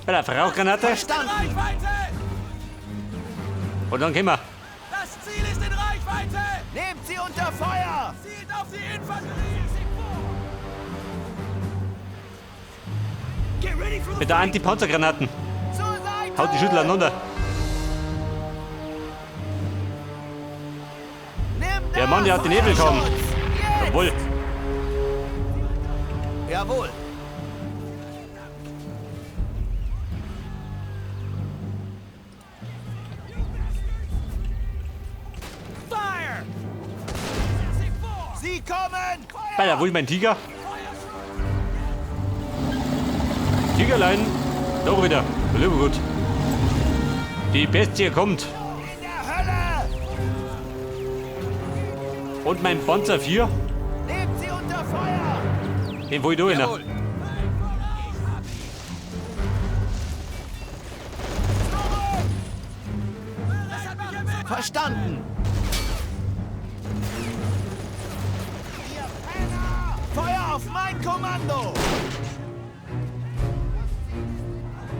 Bei der Rauchgranate. Verstanden. Und dann gehen wir. Das Ziel ist in Reichweite! Nehmt sie unter Feuer. Zielt auf die Infanterie! Get ready for the Mit der Anti-Panzergranaten. Zur Seite. Haut die Schüttel aneinander. Nimm Der Mann, der hat den Nebel bekommen. Jetzt. Jawohl. Jawohl. Fire! Sie kommen. Bei der, wo ist mein Tiger? Tigerlein. Doch wieder. Lieber gut. Die Bestie kommt. In der Hölle. Und mein Panzer 4. Nehmt sie unter Feuer. Den wo ich da hin. Jawohl. Verstanden. Feuer auf mein Kommando.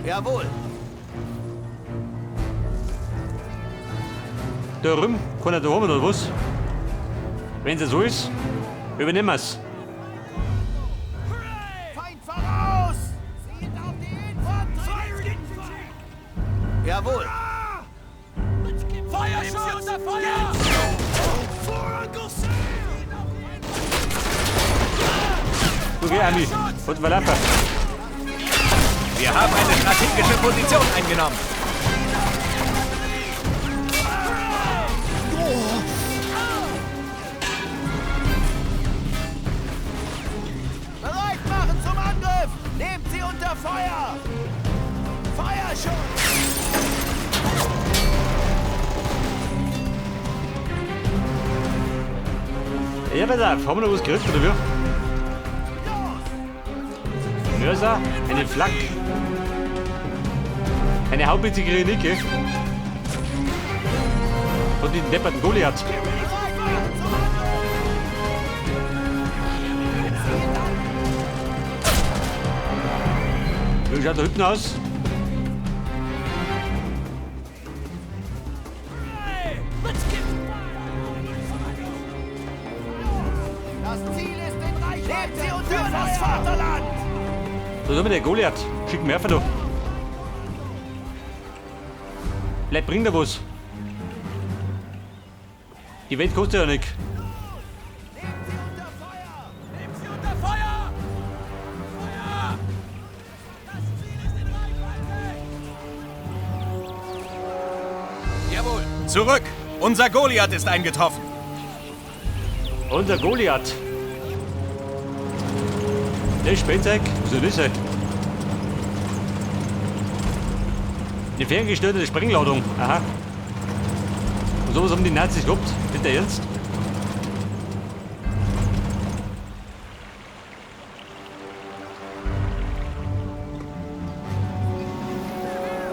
Jawohl. Da rum kann er da haben oder was? Wenn es so ist, übernehmen wir es. Feind voraus. Zielt auf die Infanterie. Jawohl. Feuerschutz! Unter Feuer! Okay, Ami. Und Walaffa. Wir haben eine strategische Position eingenommen. Bereit machen zum Angriff. Nehmt sie unter Feuer. Feuerschutz. Ja, pass auf. Haben wir noch was gekriegt, oder wie? Mörser, eine Flak. Eine hauptwitzige Renike. Und den depperten Goliath. Bereit machen zum Angriff. Wie schaut da hinten aus? Das Ziel ist in Reichweite. Nehmt sie unter das Vaterland. So, da haben wir den Goliath. Schicken wir einfach noch. Vielleicht bringt er was. Die Welt kostet ja nichts. Nehmt sie unter Feuer. Nehmt sie unter Feuer! Feuer! Das Ziel ist in Reichweite! Jawohl. Zurück. Unser Goliath ist eingetroffen. Unser Goliath. Der Spätzeug? Was soll das sein? Eine ferngesteuerte Sprengladung. Aha. Und sowas haben die Nazis gehabt. Nicht der Ernst?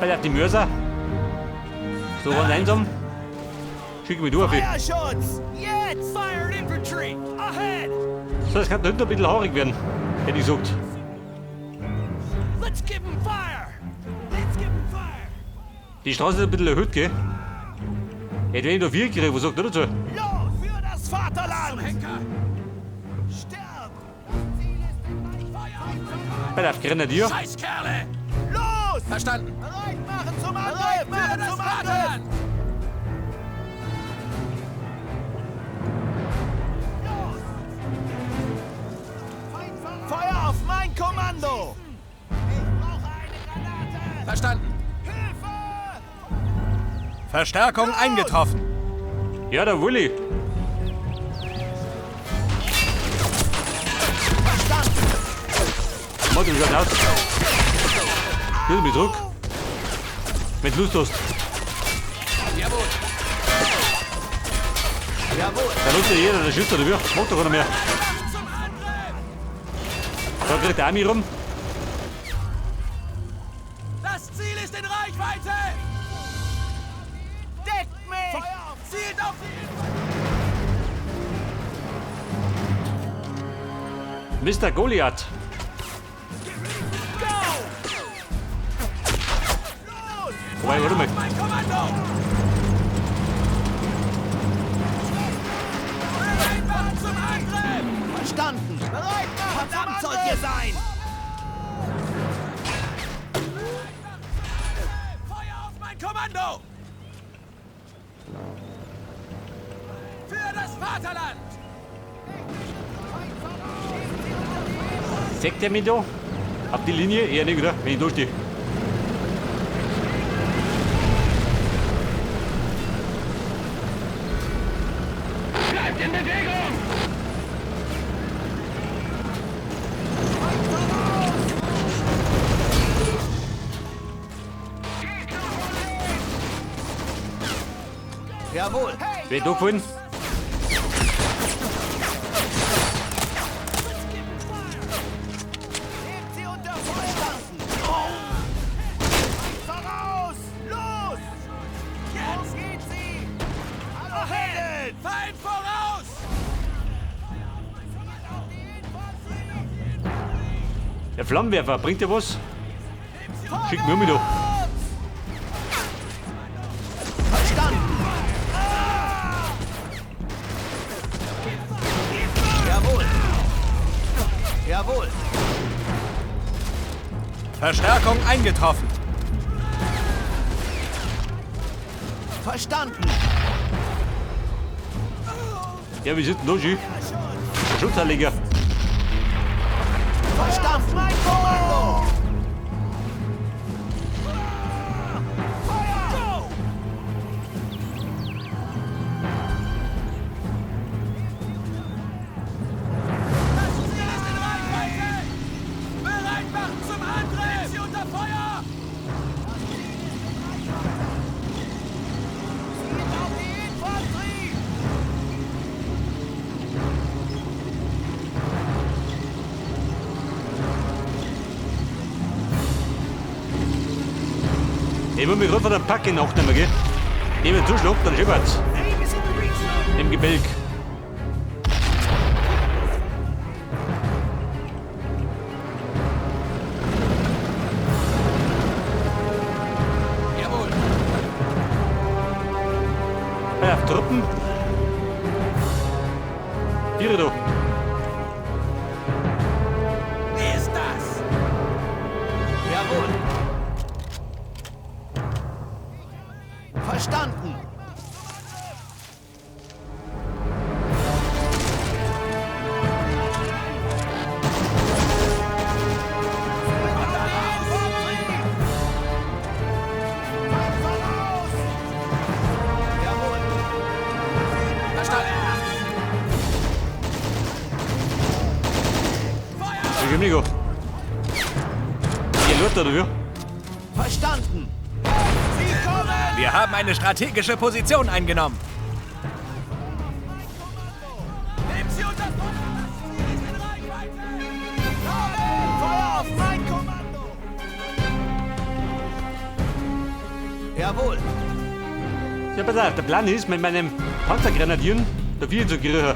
Bei der die Mörser. So waren einsam. Schicken wir durch. Feuerschutz. Jetzt. Fire infantry! Ahead! So, das kann da hinten ein bisschen haarig werden. Hätte ich gesagt. Let's give them fire! Let's give them fire! Die Straße ist ein bisschen erhöht, gell? Hätte ich da 4 gekriegt, was sagt ihr dazu? Los für das Vaterland. Henker! Sterb. Das Ziel ist in Reichweite. Bei der Grenadier. Scheißkerle! Los. Verstanden. Bereit machen zum Angriff. Machen zum Angriff. Los. Feuer auf mein Kommando. Ich brauche eine Granate. Verstanden. Hilfe. Verstärkung eingetroffen. Ja, der Wulli. Verstanden. Mach dich aus. Gib mich zurück. Wenn du Lust hast. Jawohl. Jawohl. Da nutzt ja jeder, der schießt oder wie? Macht doch keiner mehr. Zum Angriff! Da kriegt der Ami rum. Das Ziel ist in Reichweite! Deckt mich. Feuer auf! Zielt auf die Mr. Goliath. Wobei, warte mal. Mein Kommando! Bereit machen zum Angriff! Verstanden. Bereit machen. Verdammt sollt ihr sein. Feuer auf mein Kommando! Für das Vaterland! Sagt der mich da? Auf die Linie? Eher nicht, oder? Wenn ich durchstehe. Bleibt in Bewegung! Jawohl. Wer da gefallen? Nehmt sie unter Verstanden. Voraus. Los. Jetzt geht sie. Hallo Helden. Feind voraus! Der Flammenwerfer, bringt der was? Schick mir mit da. Verstanden. Jawohl. Jawohl. Verstärkung eingetroffen. Verstanden. Ja, wie sieht denn da, Schi? Der Schutzanleger. Verstanden. Mein Kommando. Feuer. Das Ziel ist in Reichweite! Bereit machen zum Angriff! Nehmt sie unter Feuer! Zielt auf die Infanterie. Ich will mich gerade von der Packe nachnehmen, gell? Ich will zuschlagen, dann schippert's. Im Gebälk. Jawohl! Ja, auf Truppen. Viere da. Wie ist das? Jawohl. Verstanden. Jawohl. Verstanden! Feuer! Ich geh mich go. Ihr Leute dafür. Verstanden. Sie kommen. Wir haben eine strategische Position eingenommen. Nehmt sie unter Feuer! Das Ziel ist in Reichweite! Feuer auf mein Kommando. Jawohl. Ja, pass auf, der Plan ist, mit meinem Panzergrenadieren da viel zu kriegen.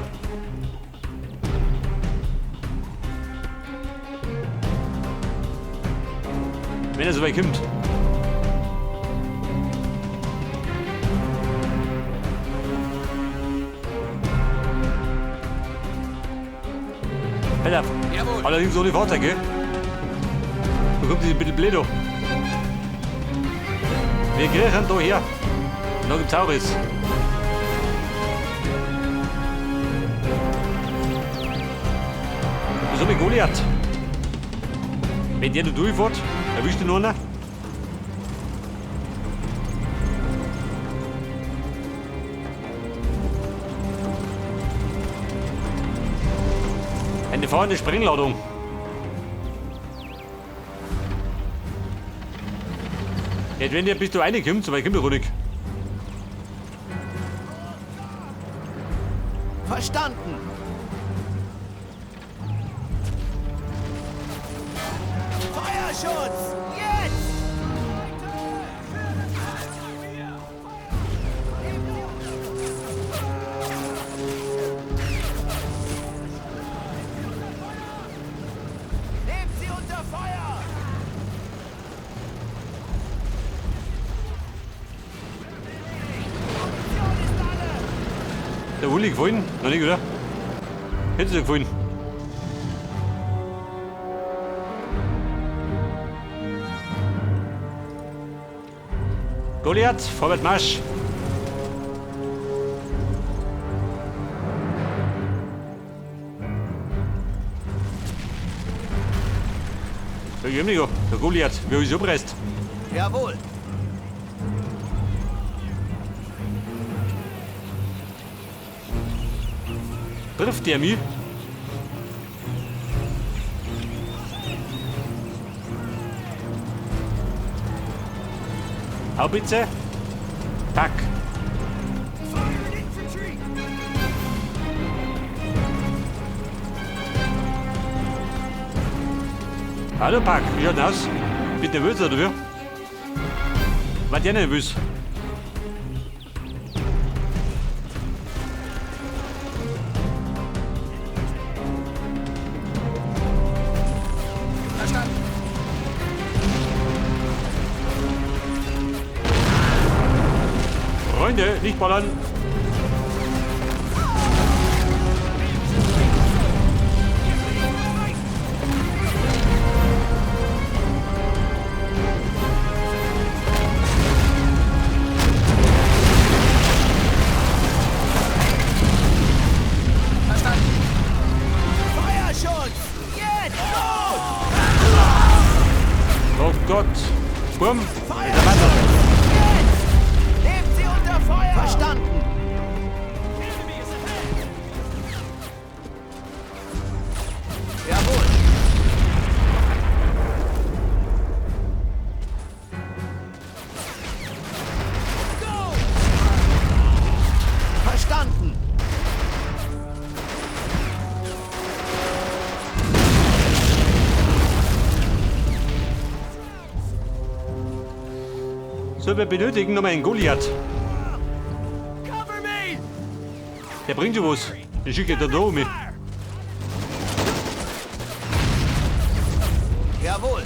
Wenn er so weit kommt. Pass auf. Jawohl! Allerdings ohne Fahrzeug, gell? Da kommt diese bisschen blöd an. Wir kriechen da her. Und dann gibt's auch was. So wie Goliath. Wenn der da durchfährt, erwischt ihn einer. Eine fahrende Sprengladung. Jetzt wenn der bis du reinkommst, so weit kommt er ruhig. Verstanden. Feuerschutz. Jetzt. Nehmt sie unter Feuer. Uli gefallen? Noch nicht, oder? Hätte dir gefallen? Goliath, vorwärts Marsch! Der Jemniger, der Goliath, wie er uns abreißt. Jawohl. Trifft der mich? Haubitze. Pack. Hallo Pack, wie schaut das aus? Bist du nervös oder wie? Was der nervös? Verstanden. Freunde, nicht ballern! Feuerschutz! Jetzt! Los! Oh Gott! Bumm! Feuerschutz! Jetzt! Nehmt sie unter Feuer! Verstanden! Jawohl! Verstanden! So, wir benötigen nochmal einen Goliath. Cover me! Der bringt schon was. Den schicke ich da um. Jawohl!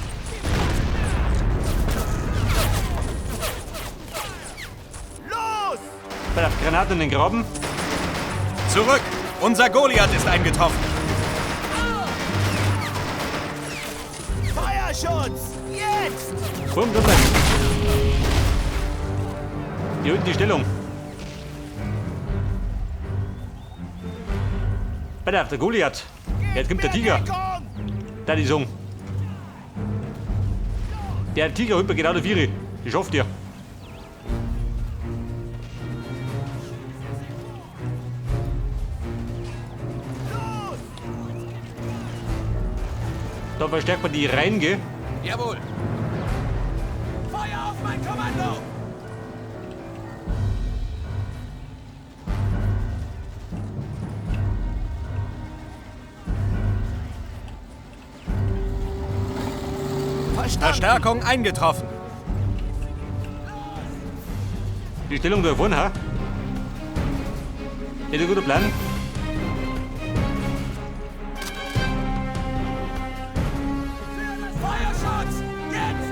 Los! Bei der Granate in den Graben. Zurück! Unser Goliath ist eingetroffen. Feuerschutz! Jetzt! Bumm, da bleiben. Hier unten die Stellung. Bei der Goliath. Jetzt kommt der Tiger. Da die Song. Der Tiger hinten genau der Vieri. Die schafft ihr. Da verstärkt man die Reinge. Jawohl. Feuer auf mein Kommando! Verstanden! Verstärkung eingetroffen. Die Stellung da vorne, ha? Ist ein guter Plan. Feuerschutz! Jetzt!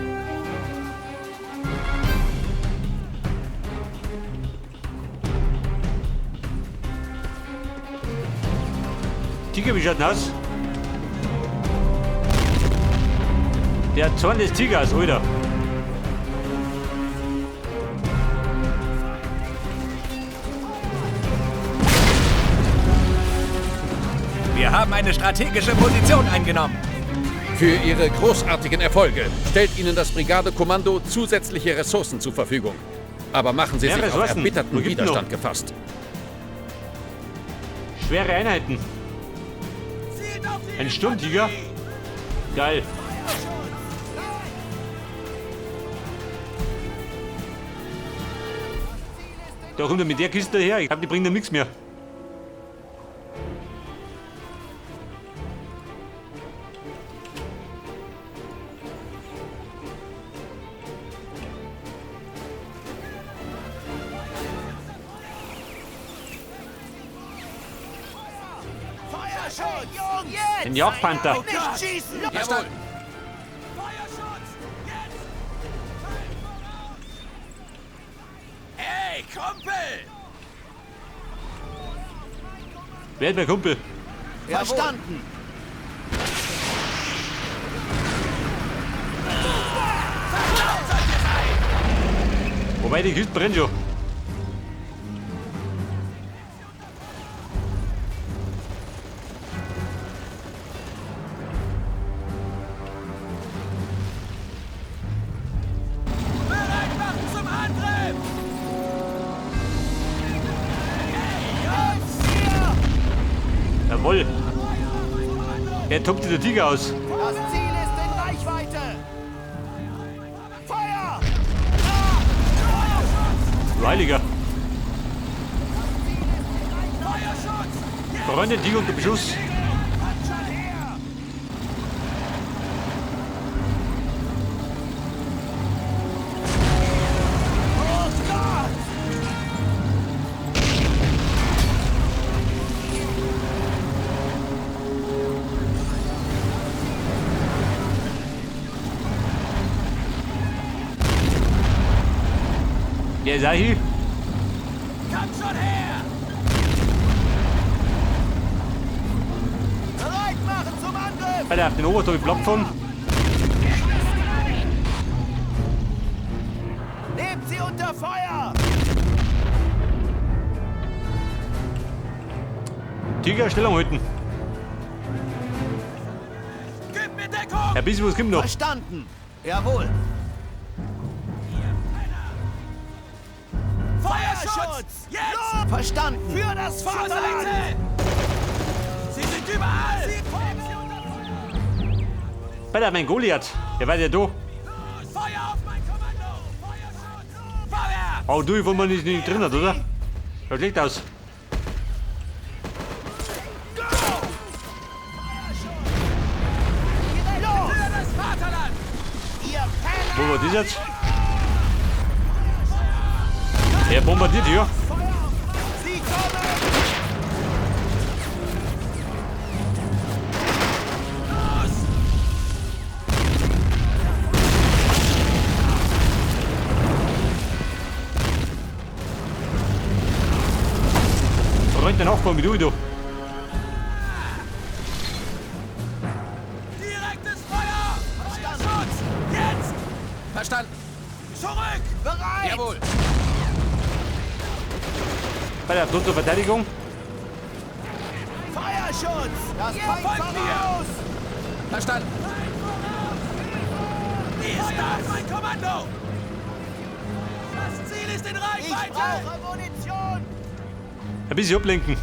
Tiger, wie schaut denn aus? Der Zorn des Tigers, Alter. Wir haben eine strategische Position eingenommen. Für Ihre großartigen Erfolge stellt Ihnen das Brigadekommando zusätzliche Ressourcen zur Verfügung. Aber machen Sie Mehr sich auf Ressourcen? Wo erbitterten gibt's Widerstand noch? gefasst. Schwere Einheiten. Zielt auf die Ein Sturmtiger. Geil. Da kommt er mit der Kiste her. Ich glaube, die bringt ihm nichts mehr. Feuerschutz! Jetzt! Den Jagdpanther. Nicht schießen! Los! Jawohl. Feuerschutz! Jetzt! Hey, Kumpel! Wer mein Kumpel? Verstanden. Wobei die Kiste brennt schon. Bereit machen zum Angriff! Jawohl. Er tobt der Tiger aus. Das Ziel ist in Reichweite. Feuer! Du Heiliger. Feuerschutz! Freunde, Tiger unter Beschuss. Panzer her! Oh Gott! Ja, sei hier. Komm schon her! Bereit machen zum Angriff! Alter, auf den Obertor geblockt von. Nehmt sie unter Feuer! Tiger, Stellung halten. Gib mir Deckung! Ja, bis was kommt noch. Verstanden. Jawohl. Feuerschutz! Jetzt! Los! Verstanden. Für das Vaterland! Vaterland! Sie sind überall! Sie unter Feuer! Alter, mein Goliath. Der war ja da. Feuer auf mein Kommando! Feuerschutz! Vorwärts! Oh, du, wo man nicht drin hat, oder? Schaut schlecht aus. Los! Für das Vaterland! Ihr Penner! Wo war das jetzt? Er bombardiert hier. Sie kommen! Freunde, Nachbarn, wie du. Direktes Feuer! Feuerschutz! Jetzt! Verstanden. Zurück! Bereit! Jawohl. Bei der Front zur Verteidigung. Feuerschutz! Das Feind folgt mir! voraus! Verstanden. Wie ist das? Mein Kommando! Das Ziel ist in Ich Reichweite! brauche Munition! Ein bisschen ablenken.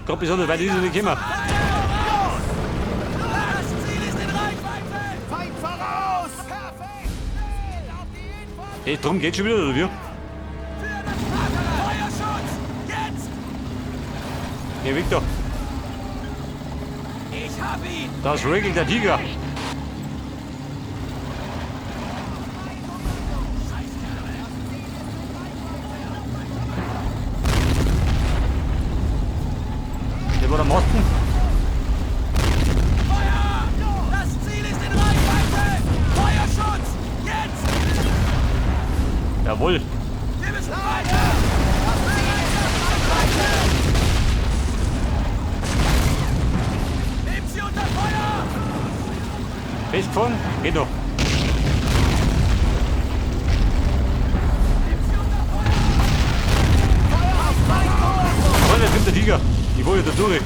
Gott, besonders, weil die so nicht kommen. Das Ziel ist in Reichweite! Feind voraus! Perfekt! Auf die Info! Hey, drum geht's schon wieder, oder wie? Für das Vaterland! Feuerschutz! Jetzt! Ja, Victor. Ich hab ihn! Das regelt der Tiger. Der war am Osten. Feuer! Das Ziel ist in Reichweite! Feuerschutz! Jetzt! Jawohl. Wir müssen weiter! Nehmt sie unter Feuer! Festgefahren. Geht noch. Freunde, jetzt kommt der Tiger. Ich wollte da durch.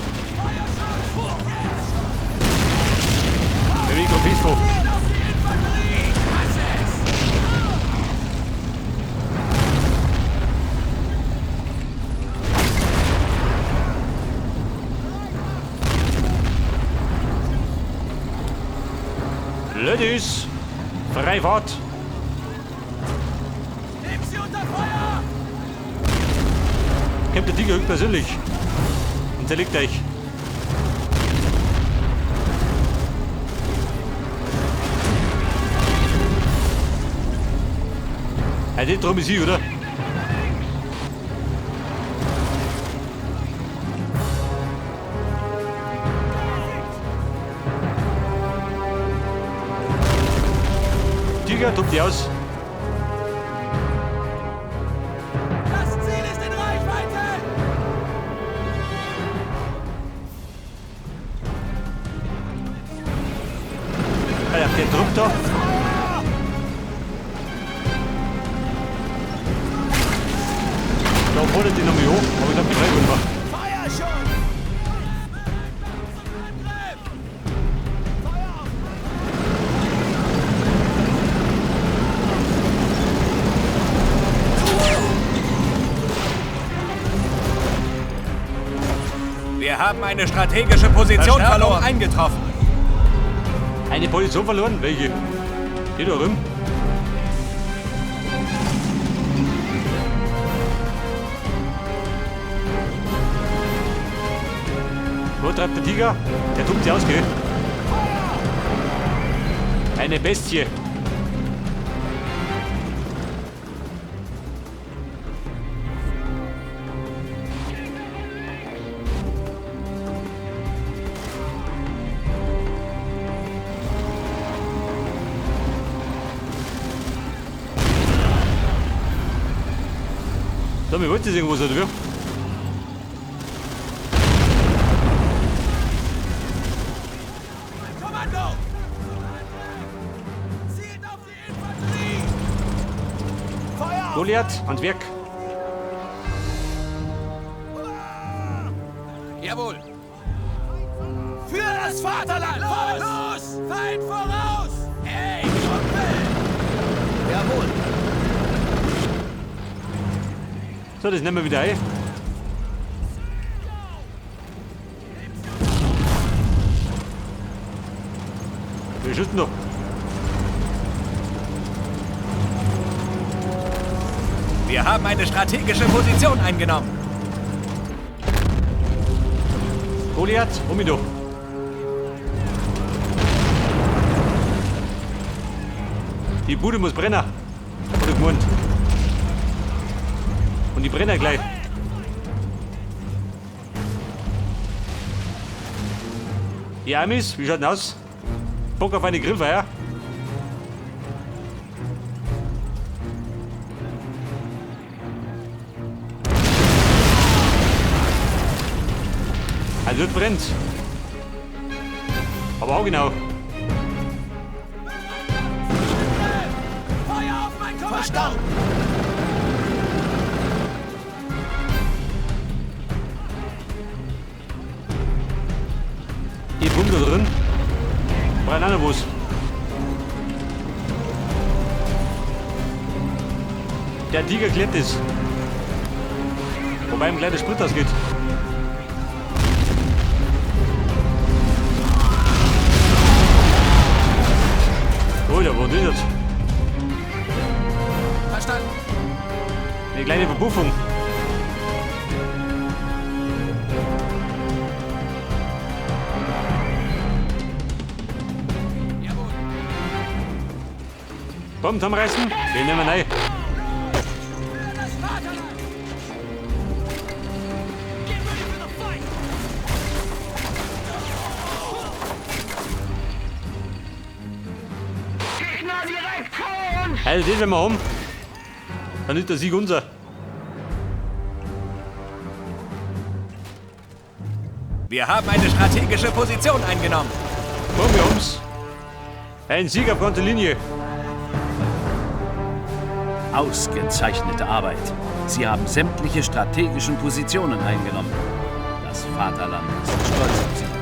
Der Weg auf Festfall. Auf die Infanterie! Hasse es! Ladies, frei Fahrt. Nehmt sie unter Feuer! Kommt der Tiger höchstpersönlich und zerlegt euch. Den drum ist sie, oder? Tiger. Tiger, tobt die aus. Das Ziel ist in Reichweite! Ich hab den Trupp da. Da fordert die noch mal hoch, aber ich hab die Freiburg gemacht. Feuer schon! Wir haben eine strategische Position verloren. Eingetroffen. Eine Position verloren? Welche? Die da rum. Wo treibt der Tiger? Der tobt sie aus, gell? Eine Bestie. So, mir wollte es irgendwo so drüber. Kommando! Zielt auf die Infanterie! Feuer! Goliath, ans Werk. Jawohl. Für das Vaterland! Los! Feind voraus! Ey, Kumpel! Jawohl! So, das nehmen wir wieder ein. Wir schützen noch. Wir haben eine strategische Position eingenommen. Goliath, um mich doch. Die Bude muss brennen. Oder gemeint. Und die brennen gleich. Die Amis, wie schaut denn aus? Bock auf eine Grillfeier? Also das brennt. Aber auch genau. Feuer auf mein Kommando! Verstanden! Die Punkte drin. Brennanabus. Der Tiger klebt es. Wobei ihm gleich der Sprit ausgeht. Oh, da wurde das. Verstanden! Eine kleine Verpuffung. Jawohl! Bomben zusammenreißen. Den nehmen wir rein. Für das Vaterland! Get ready for the fight! Gegner direkt vor uns! Halt, den wenn wir haben. Dann ist der Sieg unser. Wir haben eine strategische Position eingenommen. Komm, wir haben's. Ein Sieg auf ganzer Linie. Ausgezeichnete Arbeit. Sie haben sämtliche strategischen Positionen eingenommen. Das Vaterland ist stolz auf Sie.